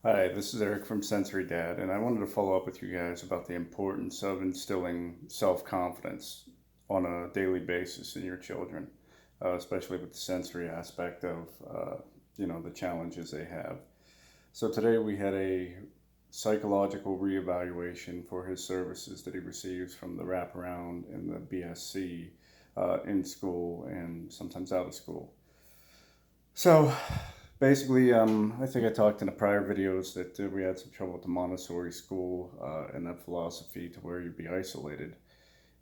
Hi, this is Eric from Sensory Dad, and I wanted to follow up with you guys about the importance of instilling self-confidence on a daily basis in your children, especially with the sensory aspect of, the challenges they have. So today we had a psychological reevaluation for his services that he receives from the wraparound and the BSC in school and sometimes out of school. So basically, I think I talked in the prior videos that we had some trouble with the Montessori school and that philosophy to where you'd be isolated.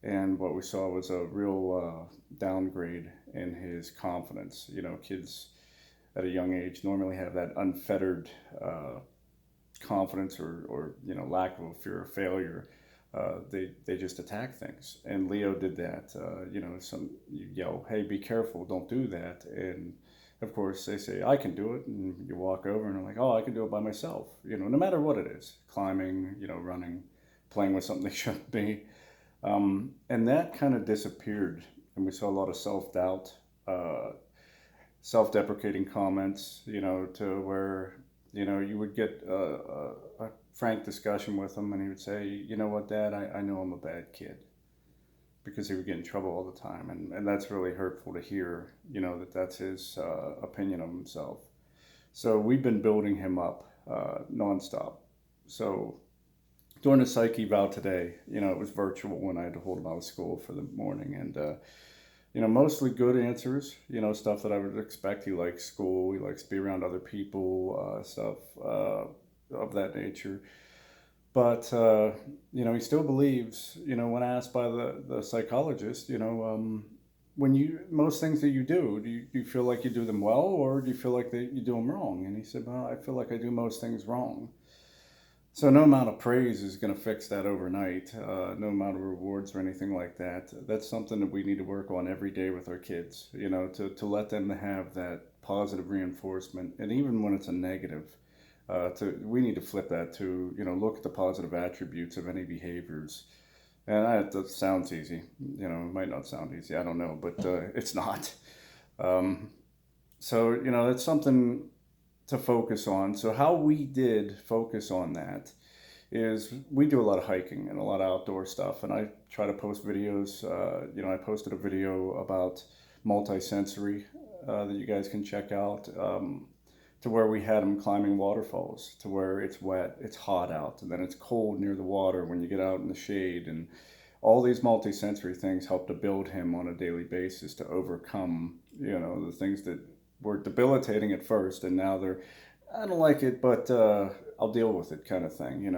And what we saw was a real downgrade in his confidence. You know, kids at a young age normally have that unfettered confidence or lack of a fear of failure. They just attack things, and Leo did that. You yell, "Hey, be careful! Don't do that!" And of course, they say, "I can do it," and you walk over and I'm like, "Oh, I can do it by myself." No matter what it is, climbing, running, playing with something they shouldn't be, and that kind of disappeared, and we saw a lot of self-doubt, uh, self-deprecating comments, to where, you would get a frank discussion with him and he would say, "You know what, Dad, I know I'm a bad kid," because he would get in trouble all the time. And that's really hurtful to hear, that's his opinion of himself. So we've been building him up nonstop. So during the Psych eval today, it was virtual when I had to hold him out of school for the morning. And mostly good answers, stuff that I would expect. He likes school, he likes to be around other people, stuff of that nature. But, he still believes, when asked by the psychologist, most things that you do you feel like you do them well, or do you feel like that you do them wrong? And he said, "Well, I feel like I do most things wrong." So no amount of praise is going to fix that overnight. No amount of rewards or anything like that. That's something that we need to work on every day with our kids, to let them have that positive reinforcement. And even when it's a negative, we need to flip that to, look at the positive attributes of any behaviors. And that sounds easy. It might not sound easy. I don't know, but it's not. Um, so, that's something to focus on. So how we did focus on that is we do a lot of hiking and a lot of outdoor stuff, and I try to post videos. I posted a video about multisensory that you guys can check out, to where we had him climbing waterfalls, to where it's wet, it's hot out, and then it's cold near the water when you get out in the shade. And all these multisensory things help to build him on a daily basis to overcome, the things that were debilitating at first, and now they're, "I don't like it, but I'll deal with it," kind of thing.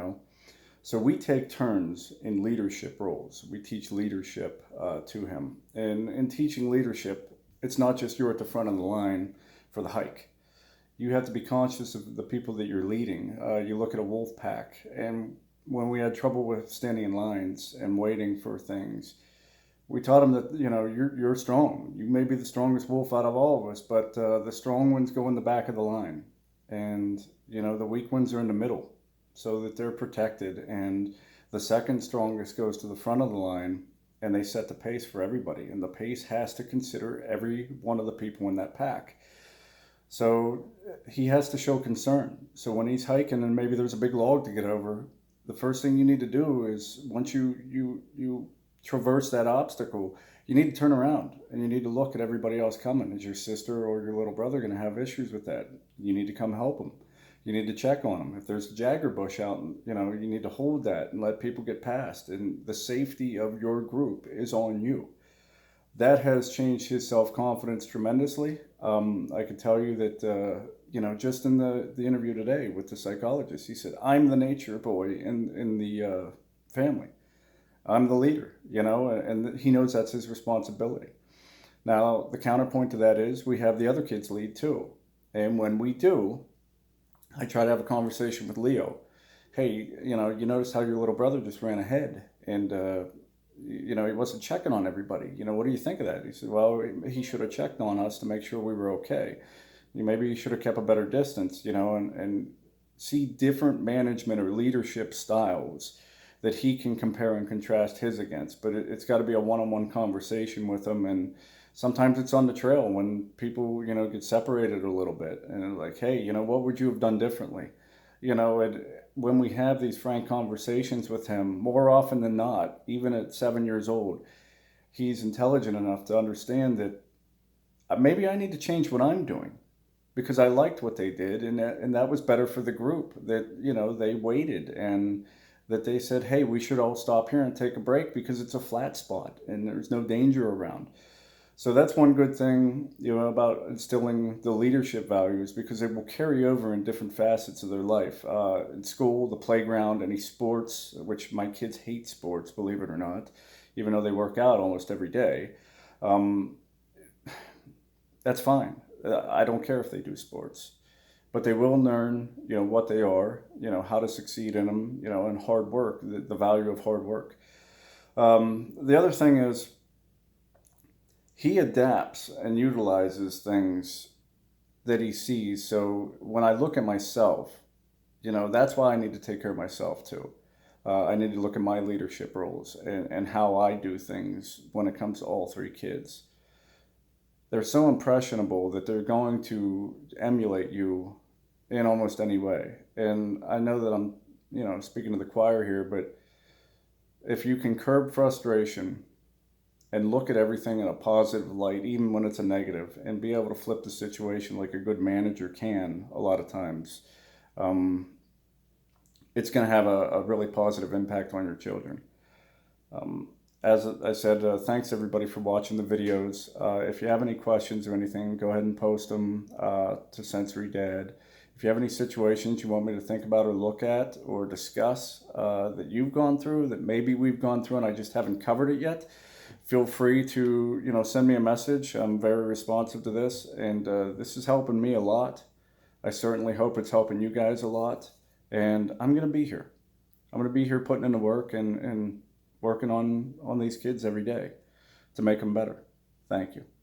So we take turns in leadership roles. We teach leadership to him. And in teaching leadership, it's not just you're at the front of the line for the hike. You have to be conscious of the people that you're leading. You look at a wolf pack, and when we had trouble with standing in lines and waiting for things, we taught them that, you're strong. You may be the strongest wolf out of all of us, but the strong ones go in the back of the line, and the weak ones are in the middle, so that they're protected. And the second strongest goes to the front of the line, and they set the pace for everybody. And the pace has to consider every one of the people in that pack. So he has to show concern. So when he's hiking and maybe there's a big log to get over, the first thing you need to do is, once you traverse that obstacle, you need to turn around and you need to look at everybody else coming. Is your sister or your little brother going to have issues with that? You need to come help them. You need to check on them. If there's a jagger bush out, you need to hold that and let people get past. And the safety of your group is on you. That has changed his self-confidence tremendously. I can tell you that, just in the interview today with the psychologist, he said, "I'm the nature boy in the family. I'm the leader," and he knows that's his responsibility. Now, the counterpoint to that is we have the other kids lead too. And when we do, I try to have a conversation with Leo. "Hey, you notice how your little brother just ran ahead, and he wasn't checking on everybody. What do you think of that?" He said, "Well, he should have checked on us to make sure we were okay. Maybe he should have kept a better distance," and see different management or leadership styles that he can compare and contrast his against. But it's got to be a one-on-one conversation with him. And sometimes it's on the trail when people, get separated a little bit and they're like, "Hey, what would you have done differently?" And when we have these frank conversations with him, more often than not, even at 7 years old, he's intelligent enough to understand that maybe I need to change what I'm doing because I liked what they did, and that was better for the group. That they waited, and that they said, "Hey, we should all stop here and take a break because it's a flat spot and there's no danger around." So that's one good thing, about instilling the leadership values, because it will carry over in different facets of their life. In school, the playground, any sports, which my kids hate sports, believe it or not, even though they work out almost every day. Um, that's fine. I don't care if they do sports, but they will learn, what they are, how to succeed in them, and hard work, the value of hard work. The other thing is, he adapts and utilizes things that he sees. So when I look at myself, that's why I need to take care of myself too. I need to look at my leadership roles and how I do things when it comes to all three kids. They're so impressionable that they're going to emulate you in almost any way. And I know that I'm, speaking to the choir here, but if you can curb frustration and look at everything in a positive light, even when it's a negative, and be able to flip the situation like a good manager can a lot of times, um, it's going to have a really positive impact on your children. As I said, thanks everybody for watching the videos. If you have any questions or anything, go ahead and post them to Sensory Dad. If you have any situations you want me to think about or look at or discuss that you've gone through, that maybe we've gone through and I just haven't covered it yet, feel free to send me a message. I'm very responsive to this, and this is helping me a lot. I certainly hope it's helping you guys a lot, and I'm going to be here. I'm going to be here putting in the work and working on these kids every day to make them better. Thank you.